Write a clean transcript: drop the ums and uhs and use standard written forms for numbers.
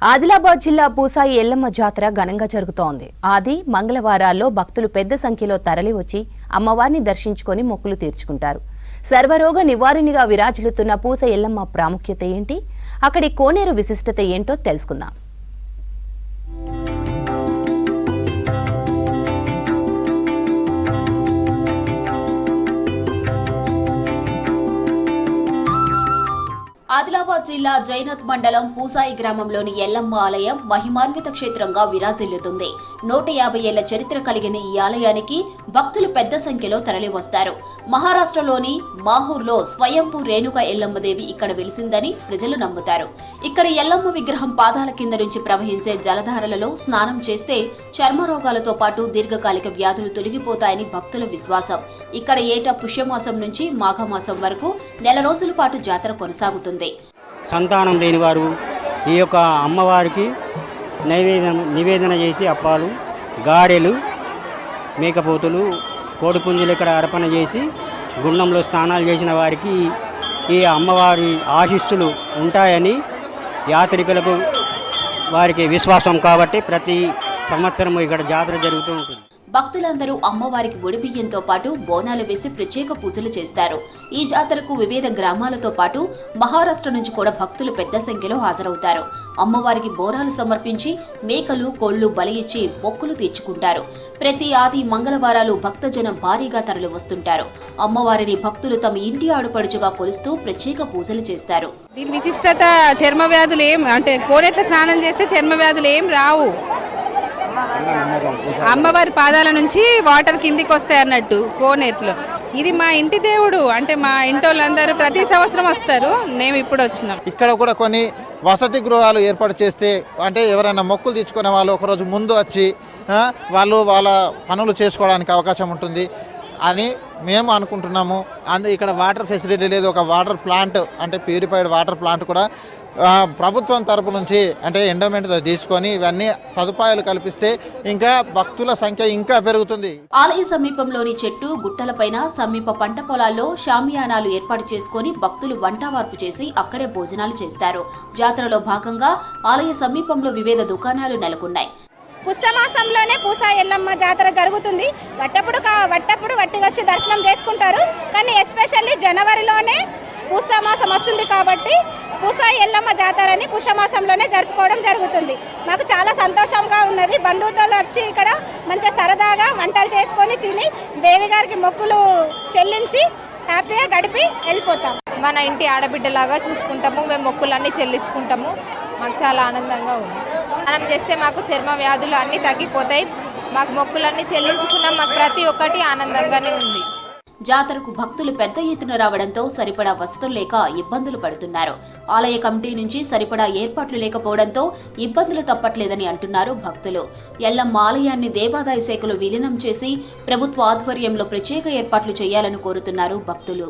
ఆదిలాబాద్ జిల్లా పూసాయి ఎల్లమ్మ జాతర ఘనంగా జరుగుతోంది. ఆది మంగళవారాల్లో భక్తులు పెద్ద సంఖ్యలో తరలివచ్చి అమ్మవారిని దర్శించుకొని మొక్కులు తీర్చుకుంటారు. సర్వరోగ నివారణిగా విరాజిల్లుతున్న పూస ఎల్లమ్మ ప్రాముఖ్యత ఏంటి, అక్కడి కోనేరు విశిష్టత ఏంటో తెలుసుకుందాం. ఆదిలాబాద్ జిల్లా జైనత్ మండలం పూసాయి గ్రామంలోని ఎల్లమ్మ ఆలయం మహిమాన్విత క్షేత్రంగా విరాజిల్లుతుంది. 150 ఏళ్ల చరిత్ర కలిగిన ఈ ఆలయానికి భక్తులు పెద్ద సంఖ్యలో తరలివస్తారు. మహారాష్ట్రలోని మాహూర్లో స్వయంభూ రేణుక ఎల్లమ్మదేవి ఇక్కడ వెలిసిందని ప్రజలు నమ్ముతారు. ఇక్కడ ఎల్లమ్మ విగ్రహం పాదాల కింద నుంచి ప్రవహించే జలధారలలో స్నానం చేస్తే చర్మ రోగాలతో పాటు దీర్ఘకాలిక వ్యాధులు తొలగిపోతాయని భక్తుల విశ్వాసం. ఇక్కడ ఏటా పుష్యమాసం నుంచి మాఘమాసం వరకు నెల రోజుల పాటు జాతర కొనసాగుతుంది. సంతానం లేని వారు ఈ యొక్క అమ్మవారికి నివేదన చేసి అప్పాలు, గారెలు, మేకపోతులు, కోడిపుంజులు ఇక్కడ అర్పణ చేసి గుండంలో స్నానాలు చేసిన వారికి ఈ అమ్మవారి ఆశీస్సులు ఉంటాయని యాత్రికులకు వారికి విశ్వాసం. కాబట్టి ప్రతి సంవత్సరము ఇక్కడ జాతర జరుగుతూ ఉంటుంది. భక్తులందరూ అమ్మవారికి ఒడిబియ్యంతో పాటు బోనాలు వేసి ప్రత్యేక పూజలు చేస్తారు. ఈ జాతరకు వివిధ గ్రామాలతో పాటు మహారాష్ట్ర నుంచి కూడా భక్తులు పెద్ద సంఖ్యలో హాజరవుతారు. అమ్మవారికి బోనాలు సమర్పించి మేకలు, కోళ్లు బలి ఇచ్చి మొక్కులు తీర్చుకుంటారు. ప్రతి ఆది మంగళవారాలు భక్తజనం భారీగా తరలి వస్తుంటారు. అమ్మవారిని భక్తులు తమ ఇంటి ఆడుపడుచుగా కొలుస్తూ ప్రత్యేక పూజలు చేస్తారు. దీని విశిష్టత చర్మ వ్యాధులు కోనేట్ల స్నానం చేస్తే చర్మ వ్యాధులు ఏం రావు. అమ్మవారి పాదాల నుంచి వాటర్ కిందికి వస్తాయి అన్నట్టు కోనేట్లో. ఇది మా ఇంటి దేవుడు, మా ఇంటి వాళ్ళందరూ ప్రతి సంవత్సరం వస్తారు. మేము ఇప్పుడు వచ్చినాం. ఇక్కడ కూడా కొన్ని వసతి గృహాలు ఏర్పాటు చేస్తే ఎవరైనా మొక్కులు తెచ్చుకునే వాళ్ళు ఒకరోజు ముందు వచ్చి వాళ్ళు వాళ్ళ పనులు చేసుకోవడానికి అవకాశం ఉంటుంది అని మేము అనుకుంటున్నాము. ఇక్కడ వాటర్ ఫెసిలిటీ లేదు. ఒక water plant purified water plant కూడా ప్రభుత్వం తరపు నుంచి ఎండోమెంట్తో తీసుకొని ఇవన్నీ సదుపాయాలు కల్పిస్తే ఇంకా భక్తుల సంఖ్య ఇంకా పెరుగుతుంది. ఆలయ సమీపంలోని చెట్టు గుట్టలపైన సమీప పంట పొలాల్లో షామియానాలు ఏర్పాటు చేసుకుని భక్తులు వంటవార్పు చేసి అక్కడే భోజనాలు చేస్తారు. జాతరలో భాగంగా ఆలయ సమీపంలో వివిధ దుకాణాలు నెలకొన్నాయి. పుష్యమాసంలోనే పూసా ఎల్లమ్మ జాతర జరుగుతుంది. వట్టప్పుడు వట్టిగొచ్చి దర్శనం చేసుకుంటారు. కానీ ఎస్పెషల్లీ జనవరిలోనే పుష్యమాసం వస్తుంది కాబట్టి పూసా ఎల్లమ్మ జాతరని పుష్యమాసంలోనే జరుపుకోవడం జరుగుతుంది. మాకు చాలా సంతోషంగా ఉన్నది. బంధువులు వచ్చి ఇక్కడ మంచిగా సరదాగా వంటలు చేసుకొని తిని దేవి గారికి మొక్కులు చెల్లించి హ్యాపీగా గడిపి వెళ్ళిపోతాం. మన ఇంటి ఆడబిడ్డలాగా చూసుకుంటాము. మేము మొక్కులన్నీ చెల్లించుకుంటాము. మాకు చాలా ఆనందంగా ఉంది. స్నానం చేస్తే మాకు చర్మ వ్యాధులు అన్నీ తగ్గిపోతాయి. మాకు మొక్కులన్నీ చెల్లించుకున్నాం. మాకు ప్రతి ఒక్కటి ఆనందంగానే ఉంది. జాతరకు భక్తులు పెద్ద ఎత్తున రావడంతో సరిపడా వసతులు లేక ఇబ్బందులు పడుతున్నారు. ఆలయ కమిటీ నుంచి సరిపడా ఏర్పాట్లు లేకపోవడంతో ఇబ్బందులు తప్పట్లేదని అంటున్నారు భక్తులు. ఎల్లమ్మ ఆలయాన్ని దేవాదాయ శాఖలో విలీనం చేసి ప్రభుత్వ ఆధ్వర్యంలో ప్రత్యేక ఏర్పాట్లు చేయాలని కోరుతున్నారు భక్తులు.